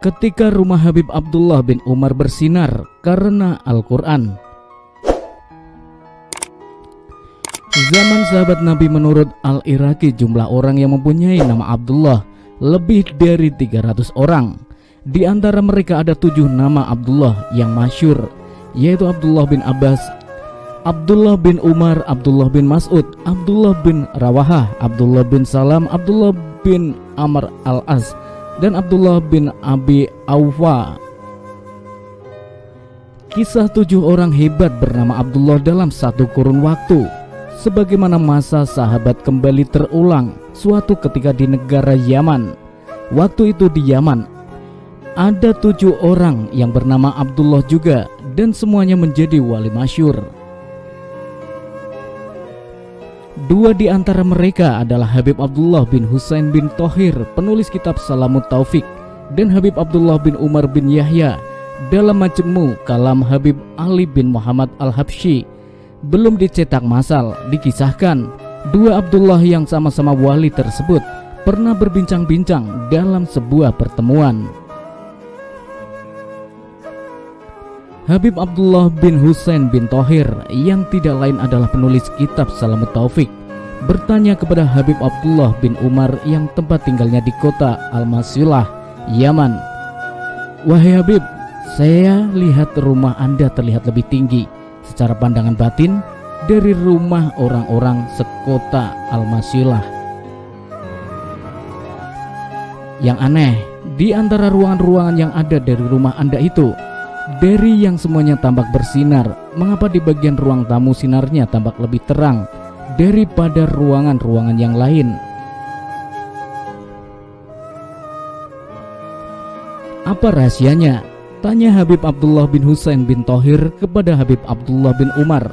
ketika rumah Habib Abdullah bin Umar bersinar karena Al-Quran. Zaman sahabat Nabi menurut Al-Iraqi jumlah orang yang mempunyai nama Abdullah lebih dari 300 orang. Di antara mereka ada 7 nama Abdullah yang masyhur, yaitu Abdullah bin Abbas, Abdullah bin Umar, Abdullah bin Mas'ud, Abdullah bin Rawahah, Abdullah bin Salam, Abdullah bin Amr al-As, dan Abdullah bin Abi Aufa. Kisah 7 orang hebat bernama Abdullah dalam satu kurun waktu, sebagaimana masa sahabat kembali terulang suatu ketika di negara Yaman. Waktu itu di Yaman ada 7 orang yang bernama Abdullah juga, dan semuanya menjadi wali masyhur. 2 di antara mereka adalah Habib Abdullah bin Husain bin Thohir, penulis kitab Salamut Taufik, dan Habib Abdullah bin Umar bin Yahya dalam Majmu' Kalam Habib Ali bin Muhammad al-Habsyi. Belum dicetak massal, dikisahkan 2 Abdullah yang sama-sama wali tersebut pernah berbincang-bincang dalam sebuah pertemuan. Habib Abdullah bin Husain bin Thohir, yang tidak lain adalah penulis kitab Salamut Taufik, bertanya kepada Habib Abdullah bin Umar yang tempat tinggalnya di kota Al-Masilah, Yaman, "Wahai Habib, saya lihat rumah Anda terlihat lebih tinggi secara pandangan batin dari rumah orang-orang sekota Al-Masilah. Yang aneh, di antara ruangan-ruangan yang ada dari rumah Anda itu, dari yang semuanya tampak bersinar, mengapa di bagian ruang tamu sinarnya tampak lebih terang daripada ruangan-ruangan yang lain? Apa rahasianya?" tanya Habib Abdullah bin Husain bin Thohir kepada Habib Abdullah bin Umar.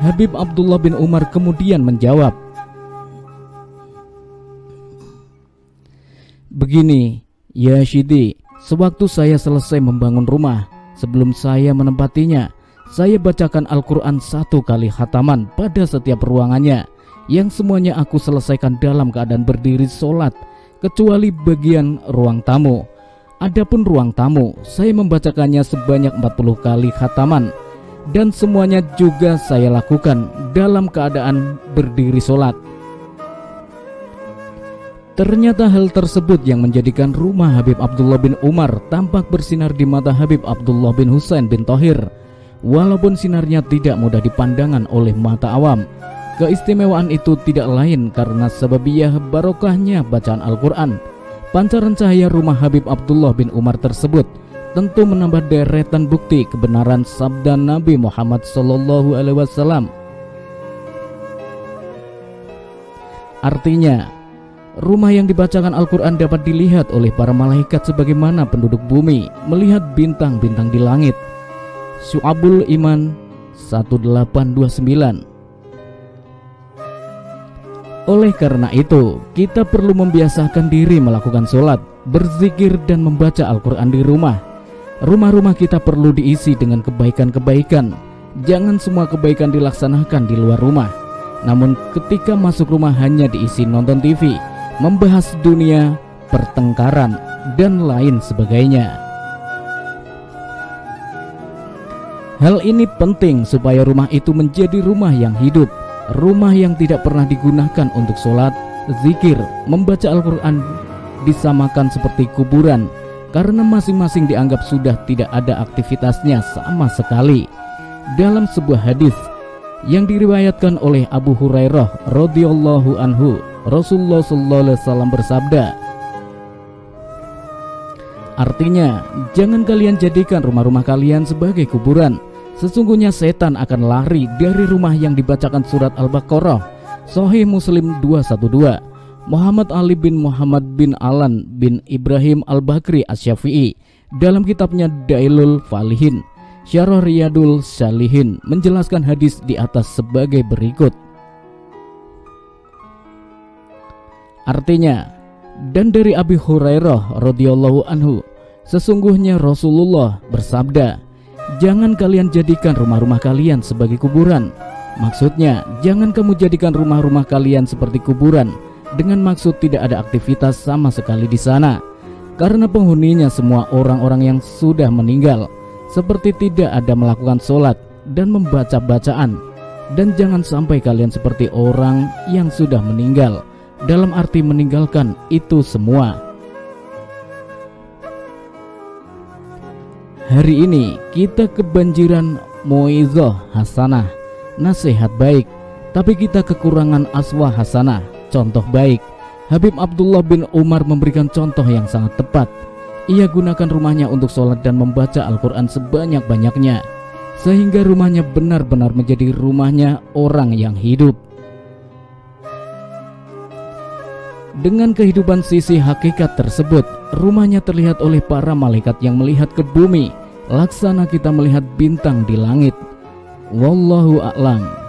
Habib Abdullah bin Umar kemudian menjawab, "Begini, ya Syidi, sewaktu saya selesai membangun rumah, sebelum saya menempatinya, saya bacakan Al-Quran 1 kali khataman pada setiap ruangannya, yang semuanya aku selesaikan dalam keadaan berdiri sholat, kecuali bagian ruang tamu. Adapun ruang tamu, saya membacakannya sebanyak 40 kali khataman, dan semuanya juga saya lakukan dalam keadaan berdiri sholat." Ternyata hal tersebut yang menjadikan rumah Habib Abdullah bin Umar tampak bersinar di mata Habib Abdullah bin Husain bin Thohir, walaupun sinarnya tidak mudah dipandangkan oleh mata awam. Keistimewaan itu tidak lain karena sebabiyah barokahnya bacaan Al-Quran. Pancaran cahaya rumah Habib Abdullah bin Umar tersebut tentu menambah deretan bukti kebenaran sabda Nabi Muhammad SAW. Artinya, rumah yang dibacakan Al-Quran dapat dilihat oleh para malaikat sebagaimana penduduk bumi melihat bintang-bintang di langit. Syu'abul Iman 1829. Oleh karena itu, kita perlu membiasakan diri melakukan sholat, berzikir, dan membaca Al-Quran di rumah. Rumah-rumah kita perlu diisi dengan kebaikan-kebaikan. Jangan semua kebaikan dilaksanakan di luar rumah, namun ketika masuk rumah hanya diisi nonton TV, membahas dunia, pertengkaran, dan lain sebagainya. Hal ini penting supaya rumah itu menjadi rumah yang hidup, rumah yang tidak pernah digunakan untuk sholat, zikir, membaca Al-Quran disamakan seperti kuburan, karena masing-masing dianggap sudah tidak ada aktivitasnya sama sekali. Dalam sebuah hadis yang diriwayatkan oleh Abu Hurairah radhiyallahu anhu, Rasulullah SAW bersabda, artinya, jangan kalian jadikan rumah-rumah kalian sebagai kuburan. Sesungguhnya setan akan lari dari rumah yang dibacakan surat Al-Baqarah. Sahih Muslim 212. Muhammad Ali bin Muhammad bin Alan bin Ibrahim Al-Bakri Asy-Syafi'i dalam kitabnya Dailul Falihin, Syarah Riyadul Salihin menjelaskan hadis di atas sebagai berikut. Artinya, dan dari Abi Hurairah radhiyallahu anhu, sesungguhnya Rasulullah bersabda, jangan kalian jadikan rumah-rumah kalian sebagai kuburan. Maksudnya, jangan kamu jadikan rumah-rumah kalian seperti kuburan, dengan maksud tidak ada aktivitas sama sekali di sana. karena penghuninya semua orang-orang yang sudah meninggal, seperti tidak ada melakukan sholat dan membaca bacaan. Dan jangan sampai kalian seperti orang yang sudah meninggal, dalam arti meninggalkan itu semua. Hari ini kita kebanjiran moizah hasanah, nasihat baik, tapi kita kekurangan aswah hasanah, contoh baik. Habib Abdullah bin Umar memberikan contoh yang sangat tepat. Ia gunakan rumahnya untuk sholat dan membaca Al-Quran sebanyak-banyaknya, sehingga rumahnya benar-benar menjadi rumahnya orang yang hidup. Dengan kehidupan sisi hakikat tersebut, rumahnya terlihat oleh para malaikat yang melihat ke bumi, laksana kita melihat bintang di langit. Wallahu a'lam.